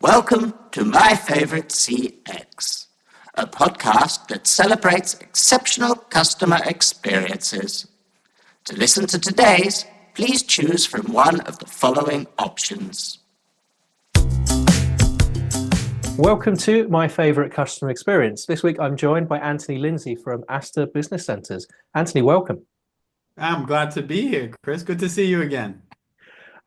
Welcome to My Favorite CX, a podcast that celebrates exceptional customer experiences. To listen to today's, please choose from one of the following options. Welcome to My Favorite Customer Experience. This week I'm joined by Anthony Lindsay from Astor Business Centers. Anthony, welcome. I'm glad to be here, Chris. Good to see you again.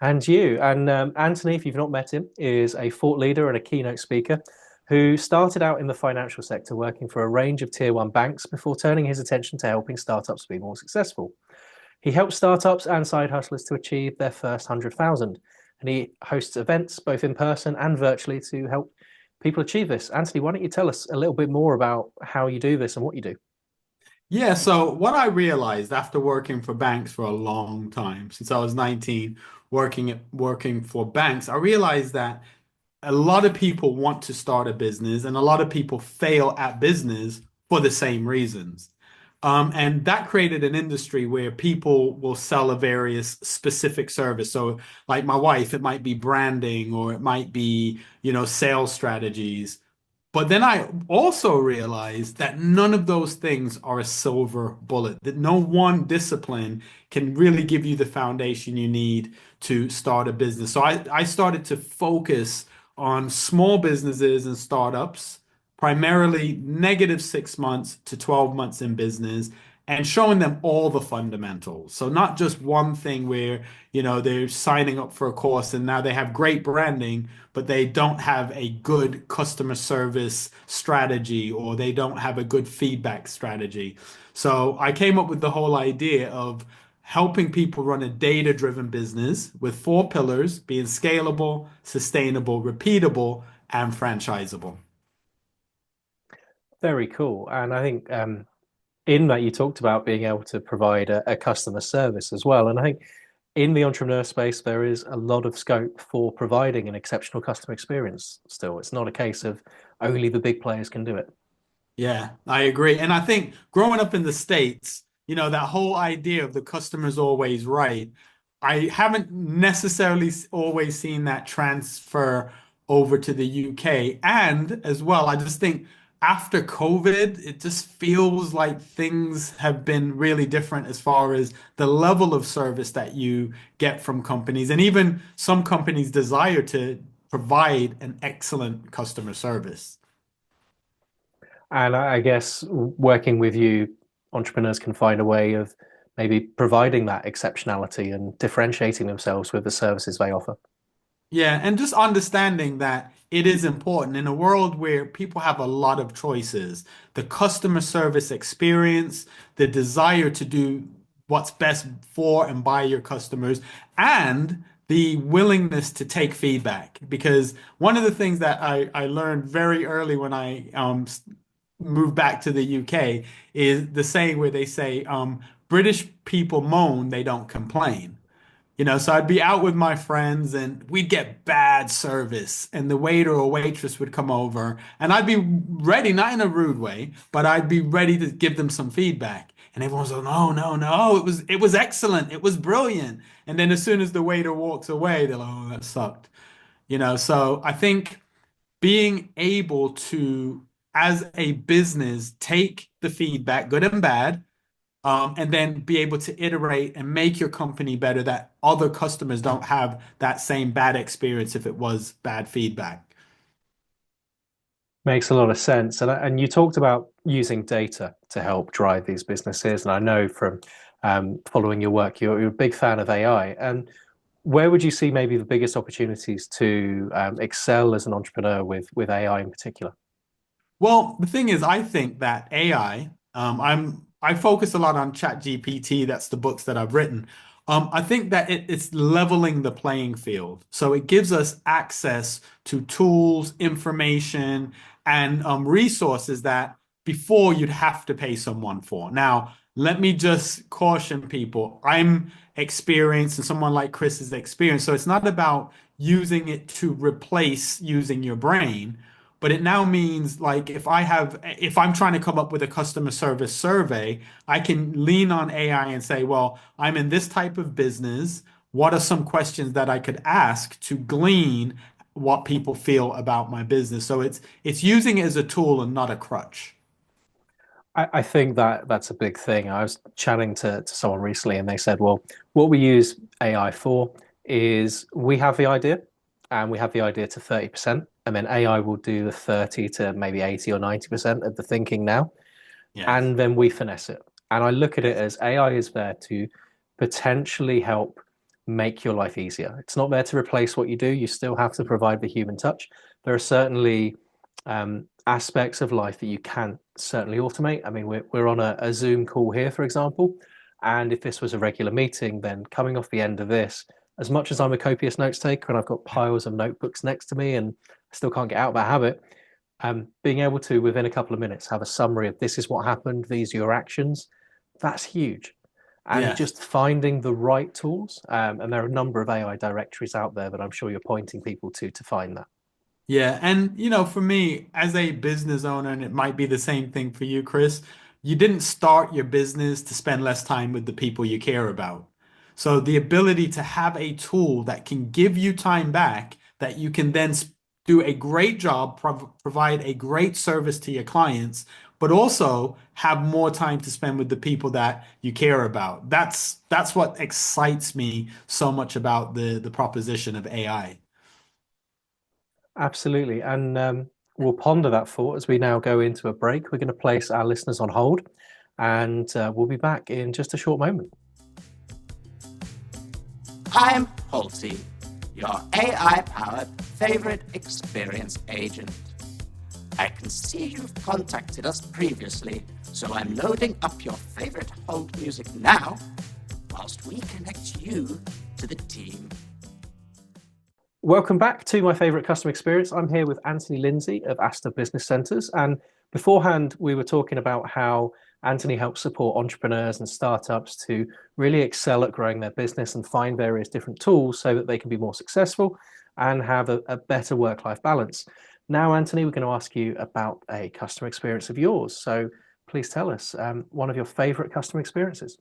And you. And Anthony, if you've not met him, is a thought leader and a keynote speaker who started out in the financial sector working for a range of tier one banks before turning his attention to helping startups be more successful. He helps startups and side hustlers to achieve their first 100,000. And he hosts events both in person and virtually to help people achieve this. Anthony, why don't you tell us a little bit more about how you do this and what you do? Yeah, so what I realized after working for banks for a long time, since I was 19, working for banks, I realized that a lot of people want to start a business and a lot of people fail at business for the same reasons. And that created an industry where people will sell a various specific service. So like my wife, it might be branding or it might be, sales strategies. But then I also realized that none of those things are a silver bullet, that no one discipline can really give you the foundation you need to start a business. So I started to focus on small businesses and startups, primarily negative 6 months to 12 months in business, and showing them all the fundamentals. So not just one thing where, they're signing up for a course and now they have great branding, but they don't have a good customer service strategy or they don't have a good feedback strategy. So I came up with the whole idea of helping people run a data-driven business with 4 pillars, being scalable, sustainable, repeatable, and franchisable. Very cool. And I think in that you talked about being able to provide a customer service as well. And I think in the entrepreneur space, there is a lot of scope for providing an exceptional customer experience still. It's not a case of only the big players can do it. Yeah, I agree. And I think growing up in the States, that whole idea of the customer's always right, I haven't necessarily always seen that transfer over to the UK. And as well, I just think after COVID, it just feels like things have been really different as far as the level of service that you get from companies. And even some companies desire to provide an excellent customer service. And I guess working with you, entrepreneurs can find a way of maybe providing that exceptionality and differentiating themselves with the services they offer. Yeah, and just understanding that it is important in a world where people have a lot of choices, the customer service experience, the desire to do what's best for and by your customers, and the willingness to take feedback. Because one of the things that I learned very early when I moved back to the UK is the saying where they say, British people moan, they don't complain. So I'd be out with my friends and we'd get bad service and the waiter or waitress would come over and I'd be ready, not in a rude way, but I'd be ready to give them some feedback. And everyone's like, no, no, no, it was excellent. It was brilliant. And then as soon as the waiter walks away, they're like, oh, that sucked. So I think being able to, as a business, take the feedback, good and bad, and then be able to iterate and make your company better that other customers don't have that same bad experience if it was bad feedback. Makes a lot of sense. And you talked about using data to help drive these businesses. And I know from following your work, you're a big fan of AI. And where would you see maybe the biggest opportunities to excel as an entrepreneur with AI in particular? Well, the thing is, I think that AI, I focus a lot on ChatGPT. That's the books that I've written. I think that it's leveling the playing field. So it gives us access to tools, information, and resources that before you'd have to pay someone for. Now, let me just caution people. I'm experienced and someone like Chris is experienced. So it's not about using it to replace using your brain. But it now means like if I'm trying to come up with a customer service survey, I can lean on AI and say, well, I'm in this type of business. What are some questions that I could ask to glean what people feel about my business. So it's using it as a tool and not a crutch. I think that's a big thing. I was chatting to someone recently and they said, well, what we use AI for is we have the idea and we have the idea to 30%, and then AI will do the 30 to maybe 80 or 90% of the thinking now, Yes. and then we finesse it. And I look at it as AI is there to potentially help make your life easier. It's not there to replace what you do. You still have to provide the human touch. There are certainly aspects of life that you can certainly automate. I mean, we're on a Zoom call here, for example, and if this was a regular meeting, then coming off the end of this, as much as I'm a copious notes taker and I've got piles of notebooks next to me and I still can't get out of that habit, being able to, within a couple of minutes, have a summary of this is what happened, these are your actions, that's huge. And Yes. just finding the right tools, and there are a number of AI directories out there that I'm sure you're pointing people to find that. Yeah, and for me as a business owner, and it might be the same thing for you, Chris, you didn't start your business to spend less time with the people you care about. So the ability to have a tool that can give you time back, that you can then do a great job, provide a great service to your clients, but also have more time to spend with the people that you care about. That's what excites me so much about the proposition of AI. Absolutely. And we'll ponder that thought as we now go into a break. We're going to place our listeners on hold, and we'll be back in just a short moment. I'm Holt, your AI-powered favorite experience agent. I can see you've contacted us previously, so I'm loading up your favorite Holt music now, whilst we connect you to the team. Welcome back to My Favorite Customer Experience. I'm here with Anthony Lindsay of Asta Business Centers. And beforehand, we were talking about how Anthony helps support entrepreneurs and startups to really excel at growing their business and find various different tools so that they can be more successful and have a better work-life balance. Now, Anthony, we're going to ask you about a customer experience of yours. So please tell us one of your favorite customer experiences.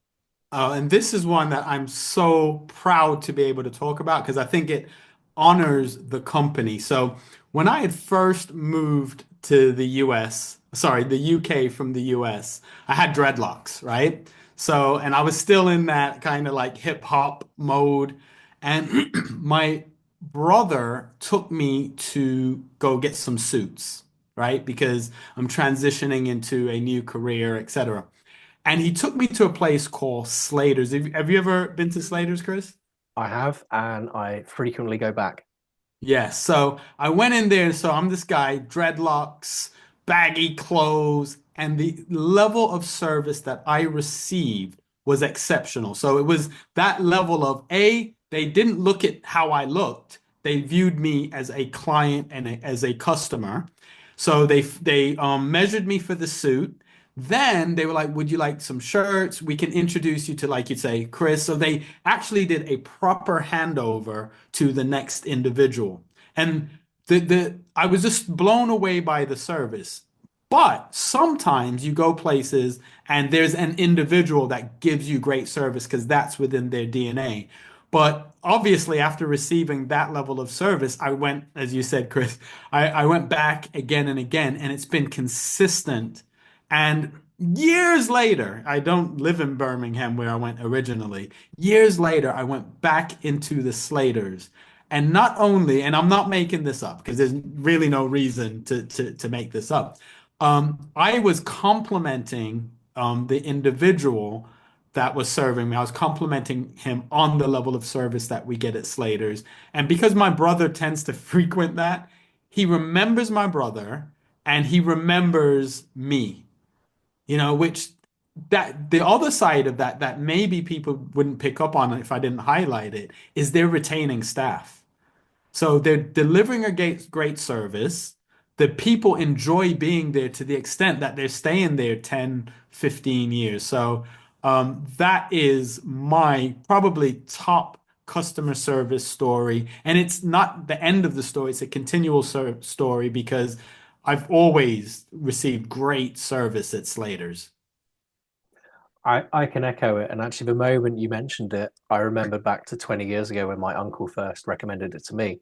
And this is one that I'm so proud to be able to talk about because I think it honors the company. So when I had first moved to the the UK from the US, I had dreadlocks, right? So, and I was still in that kind of like hip hop mode. And my brother took me to go get some suits, right? Because I'm transitioning into a new career, etc. And he took me to a place called Slater's. Have you ever been to Slater's, Chris? I have, and I frequently go back. Yes. So I went in there. So I'm this guy, dreadlocks, baggy clothes, and the level of service that I received was exceptional. So it was that level of they didn't look at how I looked. They viewed me as a client and as a customer. So they measured me for the suit. Then they were like, would you like some shirts? We can introduce you to, like you'd say, Chris. So they actually did a proper handover to the next individual. And the I was just blown away by the service. But sometimes you go places and there's an individual that gives you great service because that's within their DNA. But obviously, after receiving that level of service, I went, as you said, Chris, I went back again and again, and it's been consistent. And years later, I don't live in Birmingham where I went originally. Years later, I went back into the Slaters. And not only, and I'm not making this up because there's really no reason to make this up. I was complimenting the individual that was serving me. I was complimenting him on the level of service that we get at Slater's. And because my brother tends to frequent that, he remembers my brother and he remembers me, which that the other side of that maybe people wouldn't pick up on if I didn't highlight it is they're retaining staff. So they're delivering a great service. The people enjoy being there to the extent that they're staying there 10, 15 years. So that is my probably top customer service story. And it's not the end of the story, it's a continual story because I've always received great service at Slater's. I can echo it. And actually, the moment you mentioned it, I remembered back to 20 years ago when my uncle first recommended it to me.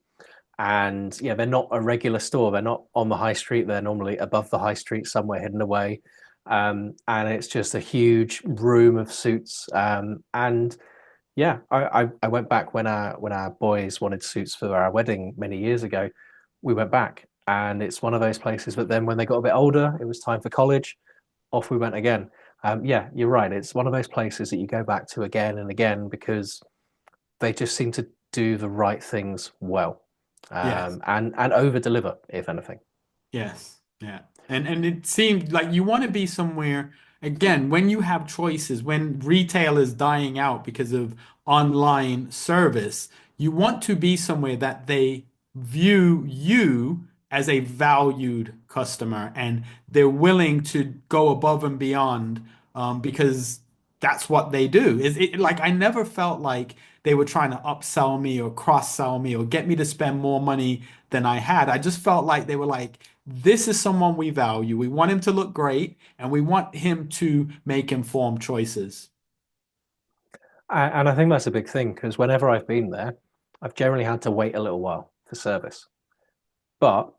And yeah, they're not a regular store. They're not on the high street. They're normally above the high street, somewhere hidden away. And it's just a huge room of suits. And yeah, I went back when our boys wanted suits for our wedding many years ago. We went back, and it's one of those places. But then when they got a bit older, it was time for college. Off we went again. Yeah, you're right. It's one of those places that you go back to again and again because they just seem to do the right things well, Yes. and over deliver, if anything. Yes. Yeah. And it seemed like you want to be somewhere again when you have choices, when retail is dying out because of online service, you want to be somewhere that they view you as a valued customer and they're willing to go above and beyond because that's what they do. Is it like I never felt like they were trying to upsell me or cross sell me or get me to spend more money than I had. I just felt like they were like, this is someone we value. We want him to look great and we want him to make informed choices. And I think that's a big thing because whenever I've been there, I've generally had to wait a little while for service. But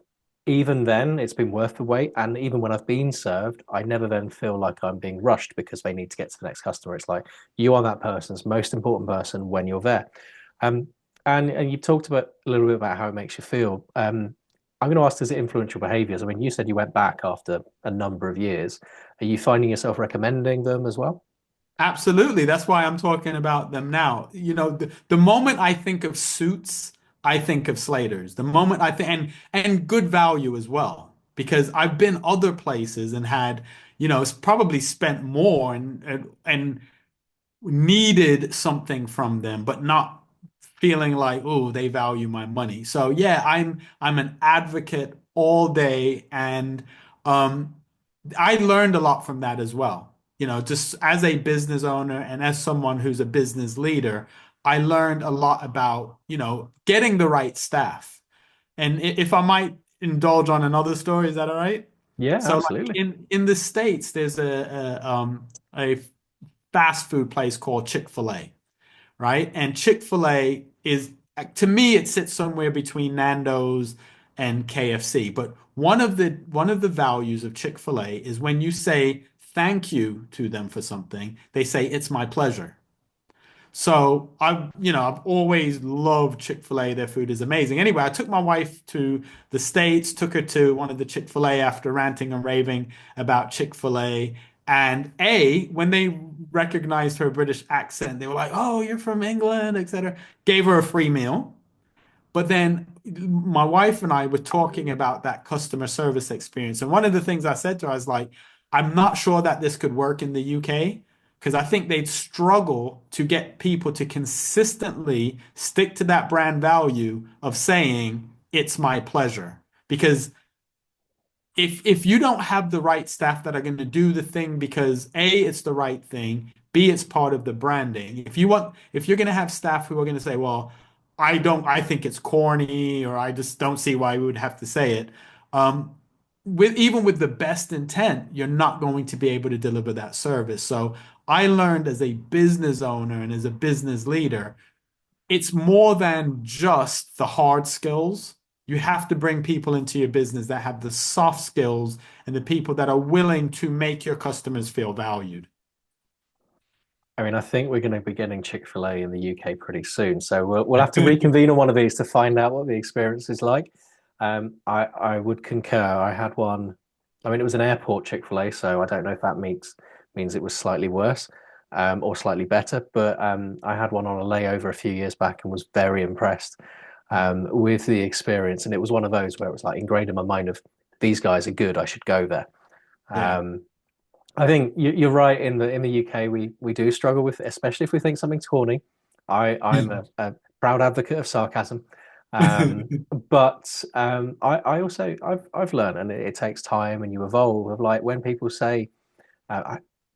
even then, it's been worth the wait. And even when I've been served, I never then feel like I'm being rushed because they need to get to the next customer. It's like you are that person's most important person when you're there. Um, and you talked about a little bit about how it makes you feel. I'm going to ask, does it influence your behaviors? I mean, you said you went back after a number of years. Are you finding yourself recommending them as well? Absolutely. That's why I'm talking about them now. You know, the moment I think of suits, I think of Slater's. The moment I think and good value as well. Because I've been other places and had, probably spent more and needed something from them, but not feeling like, oh, they value my money. So yeah, I'm an advocate all day, and um, I learned a lot from that as well. Just as a business owner and as someone who's a business leader, I learned a lot about, getting the right staff. And if I might indulge on another story, is that all right? Yeah, So like absolutely. in the States, there's a fast food place called Chick-fil-A, right? And Chick-fil-A is, to me, it sits somewhere between Nando's and KFC. But one of the values of Chick-fil-A is when you say thank you to them for something, they say it's my pleasure. So I've always loved Chick-fil-A. Their food is amazing. Anyway, I took my wife to the States, took her to one of the Chick-fil-A after ranting and raving about Chick-fil-A. And when they recognized her British accent, they were like, "Oh, you're from England, etc." Gave her a free meal. But then my wife and I were talking about that customer service experience. And one of the things I said to her, I was like, I'm not sure that this could work in the UK because I think they'd struggle to get people to consistently stick to that brand value of saying, it's my pleasure. Because if you don't have the right staff that are going to do the thing because A, it's the right thing, B, it's part of the branding. If you're going to have staff who are going to say, well, I think it's corny, or I just don't see why we would have to say it. Even with the best intent, you're not going to be able to deliver that service. So I learned as a business owner and as a business leader, it's more than just the hard skills. You have to bring people into your business that have the soft skills and the people that are willing to make your customers feel valued. I mean, I think we're going to be getting Chick-fil-A in the UK pretty soon. So we'll have to reconvene on one of these to find out what the experience is like. I would concur. I had one. I mean, it was an airport Chick-fil-A, so I don't know if that means it was slightly worse, or slightly better. But I had one on a layover a few years back and was very impressed with the experience. And it was one of those where it was like ingrained in my mind of these guys are good. I should go there. Yeah. Um, I think you're right. In the UK, we do struggle with, especially if we think something's corny. I'm a proud advocate of sarcasm, but I also I've learned, and it takes time, and you evolve. Of like when people say,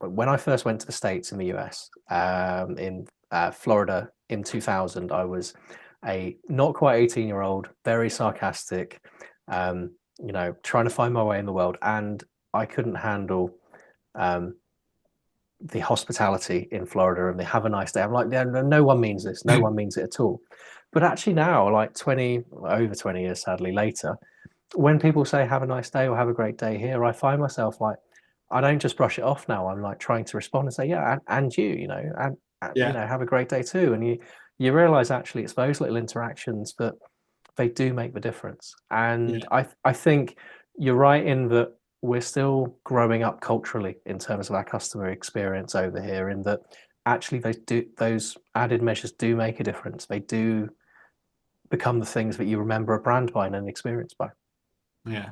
when I first went to the States in the US, in Florida in 2000, I was a not quite 18-year-old, very sarcastic, trying to find my way in the world, and I couldn't handle um, the hospitality in Florida and the have a nice day. I'm like, no one means this. No one means it at all. But actually now, like over 20 years, sadly, later, when people say have a nice day or have a great day here, I find myself like, I don't just brush it off now. I'm like trying to respond and say, yeah, and you know, and you know, have a great day too. And you realize actually it's those little interactions that they do make the difference. And I think you're right in that we're still growing up culturally in terms of our customer experience over here, in that actually those added measures do make a difference. They do become the things that you remember a brand by and an experience by. Yeah.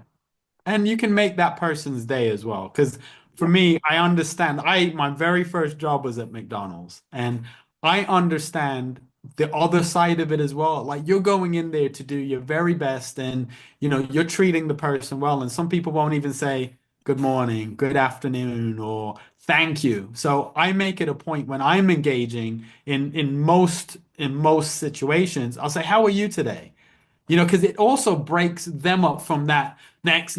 And you can make that person's day as well. Because for me, I understand. My very first job was at McDonald's, and I understand the other side of it as well. Like you're going in there to do your very best, and you're treating the person well. And some people won't even say good morning, good afternoon, or thank you. So I make it a point when I'm engaging in most situations, I'll say, "How are you today?" Because it also breaks them up from that next,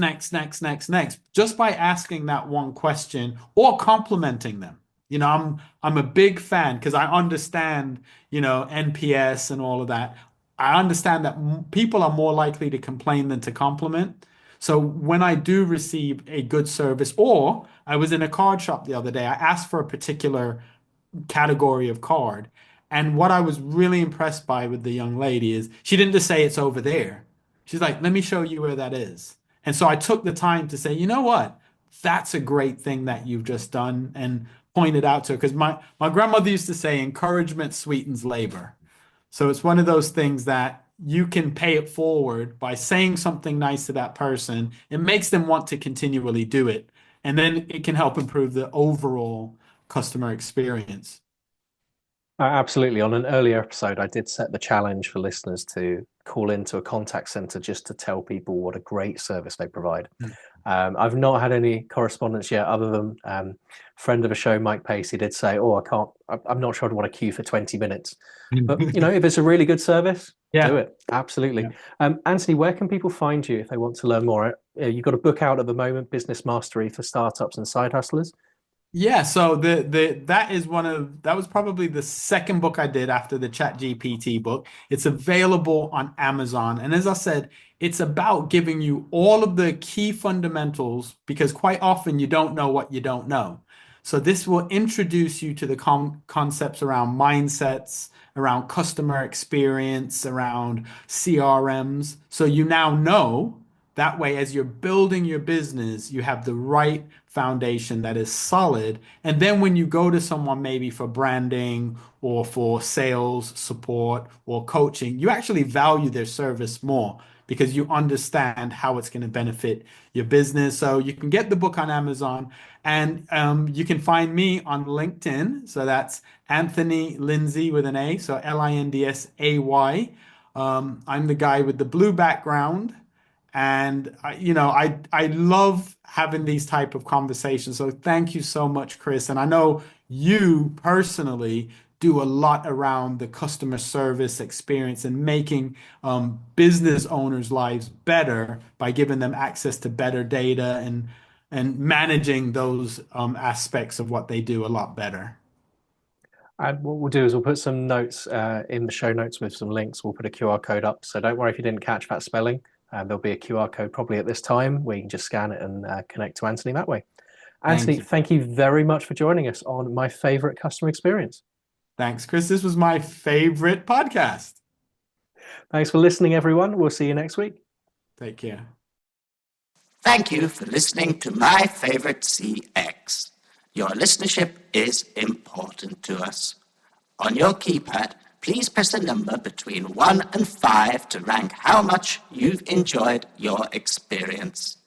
just by asking that one question or complimenting them. I'm a big fan because I understand, NPS and all of that. I understand that people are more likely to complain than to compliment. So when I do receive a good service, or I was in a card shop the other day, I asked for a particular category of card. And what I was really impressed by with the young lady is she didn't just say it's over there. She's like, let me show you where that is. And so I took the time to say, you know what? That's a great thing that you've just done, and pointed out to her. Because my grandmother used to say, encouragement sweetens labor. So it's one of those things that you can pay it forward by saying something nice to that person. It makes them want to continually do it. And then it can help improve the overall customer experience. Absolutely. On an earlier episode, I did set the challenge for listeners to call into a contact center just to tell people what a great service they provide. I've not had any correspondence yet, other than friend of the show, Mike Pacey, did say, I'm not sure I'd want to queue for 20 minutes. But, if it's a really good service, do it. Absolutely. Yeah. Anthony, where can people find you if they want to learn more? You've got a book out at the moment, Business Mastery for Startups and Side Hustlers. Yeah, so that was probably the second book I did after the ChatGPT book. It's available on Amazon. And as I said, it's about giving you all of the key fundamentals, because quite often you don't know what you don't know. So this will introduce you to the concepts around mindsets, around customer experience, around CRMs. So you now know. That way, as you're building your business, you have the right foundation that is solid. And then when you go to someone maybe for branding or for sales support or coaching, you actually value their service more because you understand how it's going to benefit your business. So you can get the book on Amazon, and you can find me on LinkedIn. So that's Anthony Lindsay with an A, so Lindsay. I'm the guy with the blue background. And I love having these type of conversations. So thank you so much, Chris. And I know you personally do a lot around the customer service experience and making business owners' lives better by giving them access to better data and managing those aspects of what they do a lot better. And what we'll do is we'll put some notes in the show notes with some links. We'll put a QR code up. So don't worry if you didn't catch that spelling. There'll be a QR code probably at this time where you can just scan it and connect to Anthony that way. Anthony, thank you very much for joining us on My Favorite Customer Experience. Thanks, Chris. This was my favorite podcast. Thanks for listening, everyone. We'll see you next week. Take care. Thank you for listening to My Favorite CX. Your listenership is important to us. On your keypad, please press a number between 1 and 5 to rank how much you've enjoyed your experience.